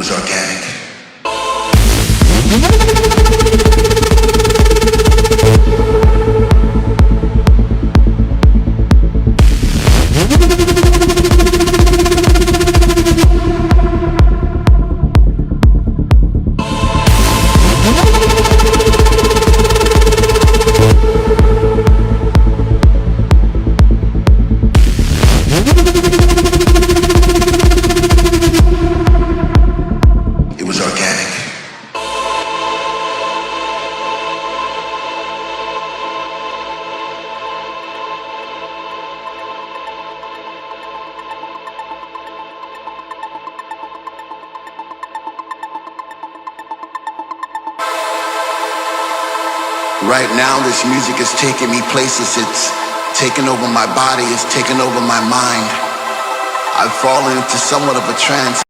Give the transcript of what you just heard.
was organic. It was organic. Right now, this music is taking me places. It's taking over my body. It's taking over my mind. I've fallen into somewhat of a trance.